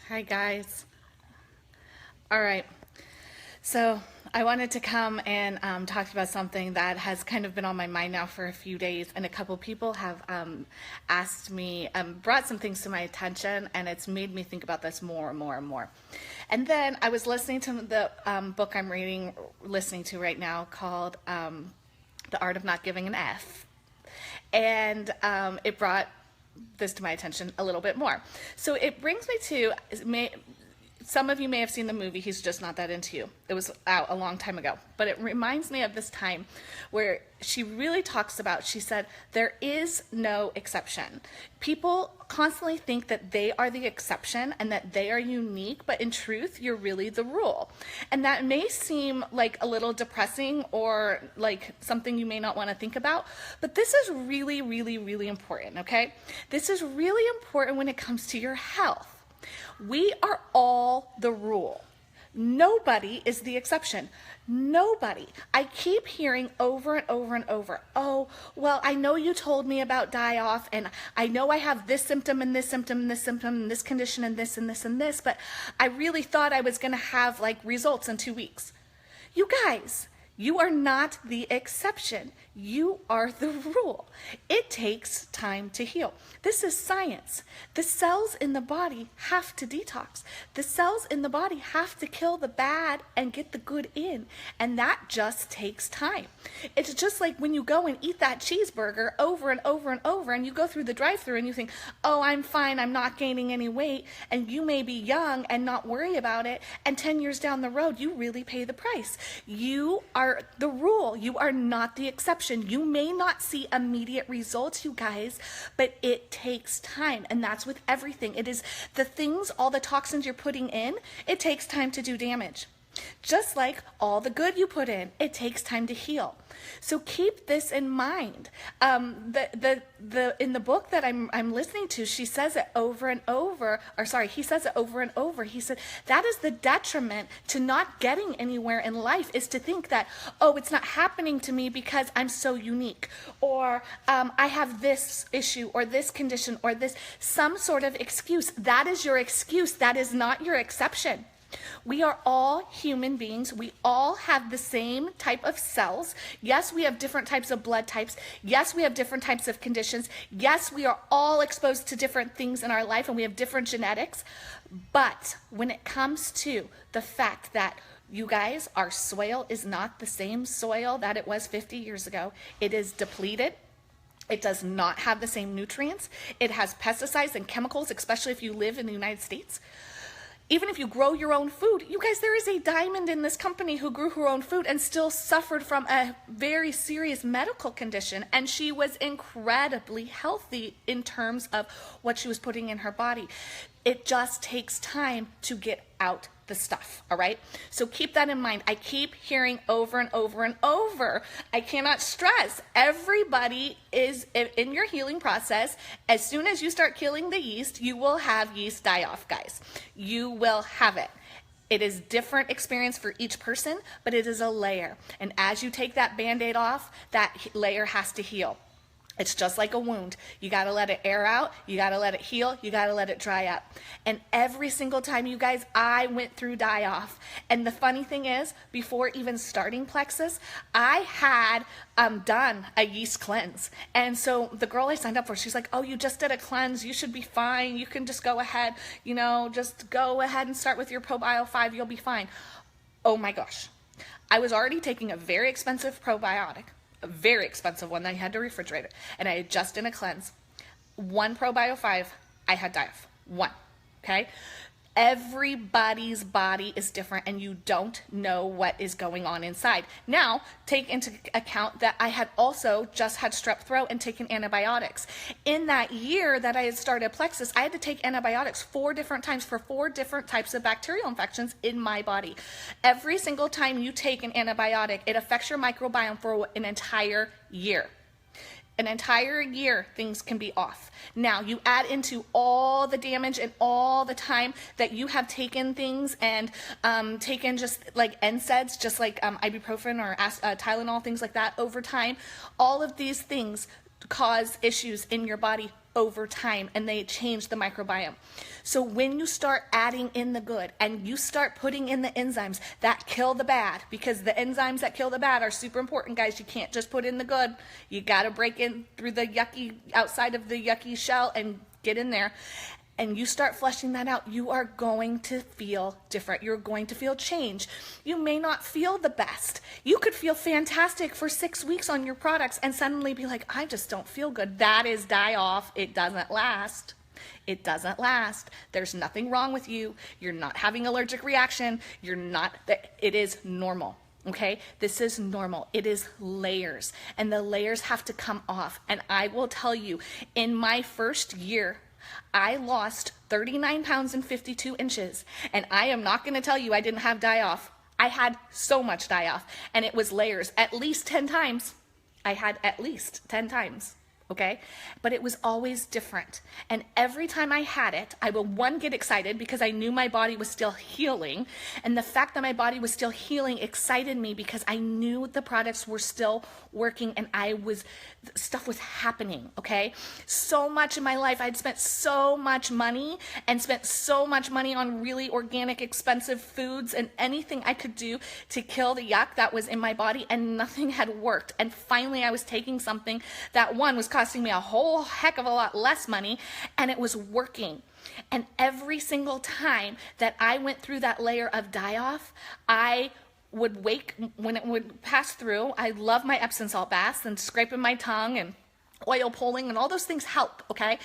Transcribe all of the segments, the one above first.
Hi, guys. All right. So I wanted to come and talk about something that has kind of been on my mind now for a few days, and a couple people have asked me, brought some things to my attention, and it's made me think about this more and more and more. And then I was listening to the book I'm listening to right now called The Art of Not Giving an F, and it brought this to my attention a little bit more. So it brings me to some of you may have seen the movie He's Just Not That Into You. It was out a long time ago, but it reminds me of this time where she really talks about, she said, there is no exception. People constantly think that they are the exception and that they are unique, but in truth, you're really the rule. And that may seem like a little depressing or like something you may not want to think about, but this is really, really, really important, okay? This is really important when it comes to your health. We are all the rule. Nobody is the exception. Nobody. I keep hearing over and over and over, oh, well, I know you told me about die off, and I know I have this symptom and this symptom and this symptom and this condition and this and this and this, but I really thought I was going to have like results in 2 weeks. You guys, you are not the exception. You are the rule. It takes time to heal. This is science. The cells in the body have to detox. The cells in the body have to kill the bad and get the good in. And that just takes time. It's just like when you go and eat that cheeseburger over and over and over, and you go through the drive-thru and you think, oh, I'm fine, I'm not gaining any weight. And you may be young and not worry about it. And 10 years down the road, you really pay the price. You are the rule. You are not the exception. You may not see immediate results, you guys, but it takes time. And that's with everything. It is the things, all the toxins you're putting in, it takes time to do damage. Just like all the good you put in, it takes time to heal. So keep this in mind. In the book that I'm listening to, she says it over and over, or sorry, he says it over and over. He said that is the detriment to not getting anywhere in life, is to think that, oh, it's not happening to me because I'm so unique, or I have this issue or this condition or this, some sort of excuse. That is your excuse. That is not your exception. We are all human beings. We all have the same type of cells. Yes, we have different types of blood types. Yes, we have different types of conditions. Yes, we are all exposed to different things in our life, and we have different genetics. But when it comes to the fact that, you guys, our soil is not the same soil that it was 50 years ago. It is depleted. It does not have the same nutrients. It has pesticides and chemicals, especially if you live in the United States. Even if you grow your own food, you guys, there is a diamond in this company who grew her own food and still suffered from a very serious medical condition. And she was incredibly healthy in terms of what she was putting in her body. It just takes time to get out the stuff, all right? So keep that in mind. I keep hearing over and over and over. I cannot stress, everybody is in your healing process. As soon as you start killing the yeast, you will have yeast die off, guys. You will have it. It is different experience for each person, but it is a layer. And as you take that Band-Aid off, that layer has to heal. It's just like a wound. You got to let it air out. You got to let it heal. You got to let it dry up. And every single time, you guys, I went through die off. And the funny thing is, before even starting Plexus, I had done a yeast cleanse. And so the girl I signed up for, she's like, oh, you just did a cleanse. You should be fine. You can just go ahead, just go ahead and start with your ProBio 5. You'll be fine. Oh my gosh. I was already taking a very expensive probiotic. A very expensive one that I had to refrigerate it. And I had just done a cleanse. One ProBio 5, I had die off. One, okay? Everybody's body is different, and you don't know what is going on inside. Now, take into account that I had also just had strep throat and taken antibiotics. In that year that I had started Plexus, I had to take antibiotics 4 different times for 4 different types of bacterial infections in my body. Every single time you take an antibiotic, it affects your microbiome for an entire year. An entire year, things can be off. Now, you add into all the damage and all the time that you have taken things and taken just like NSAIDs, just like ibuprofen or Tylenol, things like that over time. All of these things cause issues in your body over time, and they change the microbiome. So when you start adding in the good and you start putting in the enzymes that kill the bad, because the enzymes that kill the bad are super important, guys. You can't just put in the good. You got to break in through the yucky, outside of the yucky shell and get in there. And you start flushing that out, you are going to feel different. You're going to feel change. You may not feel the best. You could feel fantastic for 6 weeks on your products and suddenly be like, I just don't feel good. That is die off. It doesn't last. It doesn't last. There's nothing wrong with you. You're not having allergic reaction. You're not, it is normal. Okay, this is normal. It is layers, and the layers have to come off. And I will tell you, in my first year, I lost 39 pounds and 52 inches, and I am not going to tell you I didn't have die-off. I had so much die-off, and it was layers, at least 10 times. I had at least 10 times. Okay, but it was always different. And every time I had it, I would, one, get excited because I knew my body was still healing. And the fact that my body was still healing excited me because I knew the products were still working and stuff was happening, okay? So much in my life, I'd spent so much money and spent so much money on really organic, expensive foods and anything I could do to kill the yuck that was in my body, and nothing had worked. And finally, I was taking something that, one, was costing me a whole heck of a lot less money, and it was working. And every single time that I went through that layer of die-off, I would wake, when it would pass through, I love my Epsom salt baths and scraping my tongue and oil pulling and all those things help, okay?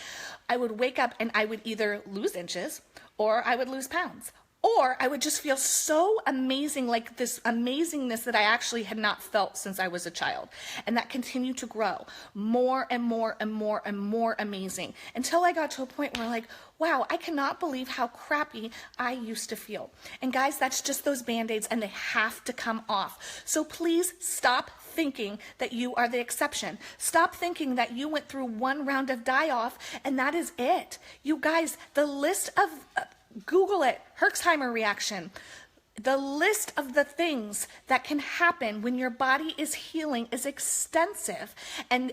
I would wake up and I would either lose inches or I would lose pounds. Or I would just feel so amazing, like this amazingness that I actually had not felt since I was a child. And that continued to grow more and more and more and more amazing, until I got to a point where, like, wow, I cannot believe how crappy I used to feel. And guys, that's just those Band-Aids, and they have to come off. So please stop thinking that you are the exception. Stop thinking that you went through one round of die-off and that is it. You guys, the list of... Google it, Herxheimer reaction. The list of the things that can happen when your body is healing is extensive, and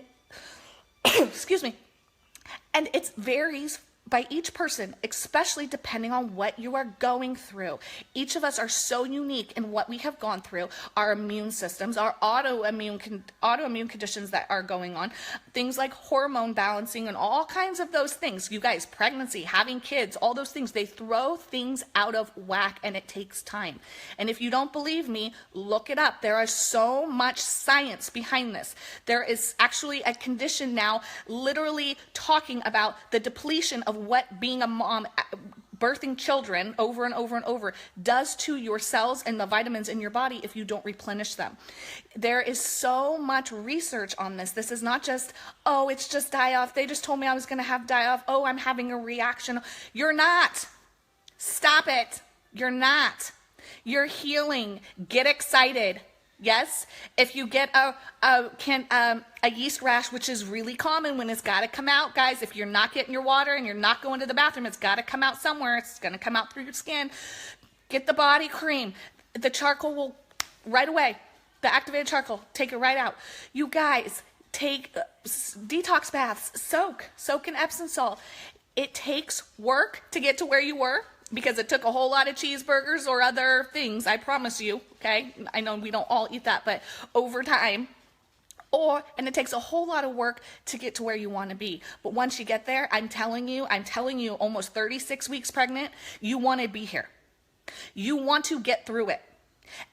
excuse me, and it varies by each person, especially depending on what you are going through. Each of us are so unique in what we have gone through, our immune systems, our autoimmune conditions that are going on, things like hormone balancing and all kinds of those things. You guys, pregnancy, having kids, all those things, they throw things out of whack, and it takes time. And if you don't believe me, look it up. There is so much science behind this. There is actually a condition now literally talking about the depletion of what being a mom, birthing children over and over and over, does to your cells and the vitamins in your body if you don't replenish them. There is so much research on this. This is not just, oh, it's just die-off. They just told me I was going to have die-off. Oh, I'm having a reaction. You're not. Stop it. You're not. You're healing. Get excited. Yes, if you get a yeast rash, which is really common when it's got to come out, guys, if you're not getting your water and you're not going to the bathroom, it's got to come out somewhere. It's going to come out through your skin. Get the body cream. The charcoal will, right away, the activated charcoal, take it right out. You guys, take detox baths, soak in Epsom salt. It takes work to get to where you were, because it took a whole lot of cheeseburgers or other things, I promise you, okay? I know we don't all eat that, but over time, and it takes a whole lot of work to get to where you want to be. But once you get there, I'm telling you, almost 36 weeks pregnant, you want to be here. You want to get through it.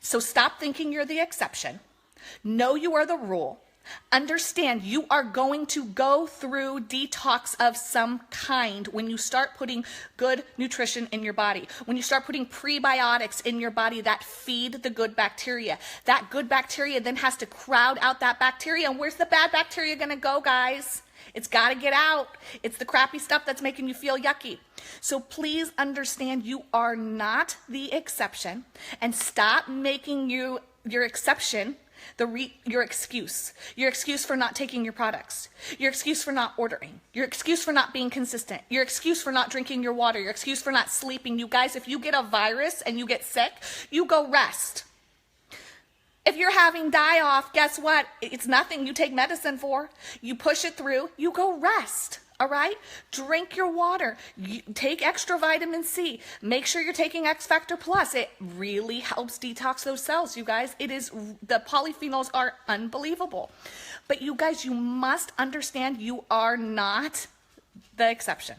So stop thinking you're the exception. Know you are the rule. Understand you are going to go through detox of some kind when you start putting good nutrition in your body, when you start putting prebiotics in your body that feed the good bacteria. That good bacteria then has to crowd out that bacteria. And where's the bad bacteria going to go, guys? It's got to get out. It's the crappy stuff that's making you feel yucky. So please understand you are not the exception, and stop making your exception your excuse for not taking your products, your excuse for not ordering, your excuse for not being consistent, your excuse for not drinking your water, your excuse for not sleeping. You guys, if you get a virus and you get sick, you go rest. If you're having die-off, guess what? It's nothing you take medicine for. You push it through, you go rest. All right, drink your water. Take extra vitamin C. Make sure you're taking X Factor Plus. It really helps detox those cells, you guys. The polyphenols are unbelievable. But you guys, you must understand you are not the exception.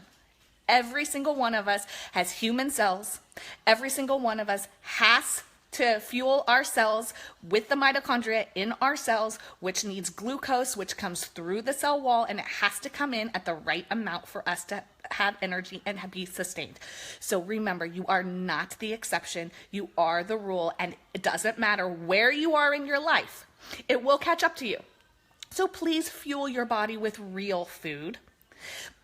Every single one of us has human cells. Every single one of us has to fuel our cells with the mitochondria in our cells, which needs glucose, which comes through the cell wall, and it has to come in at the right amount for us to have energy and be sustained. So remember, you are not the exception. You are the rule, and it doesn't matter where you are in your life. It will catch up to you. So please fuel your body with real food.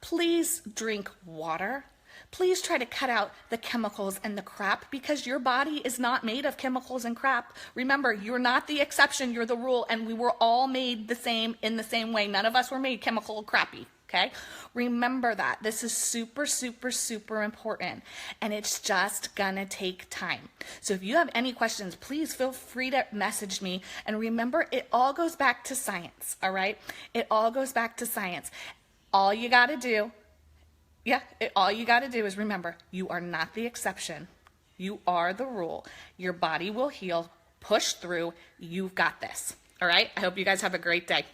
Please drink water. Please try to cut out the chemicals and the crap, because your body is not made of chemicals and crap. Remember, you're not the exception, you're the rule, and we were all made the same in the same way. None of us were made chemical crappy, okay? Remember that. This is super, super, super important, and it's just gonna take time. So if you have any questions, please feel free to message me. And remember, it all goes back to science, all right? It all goes back to science. All you gotta do is remember, you are not the exception. You are the rule. Your body will heal. Push through. You've got this. All right? I hope you guys have a great day.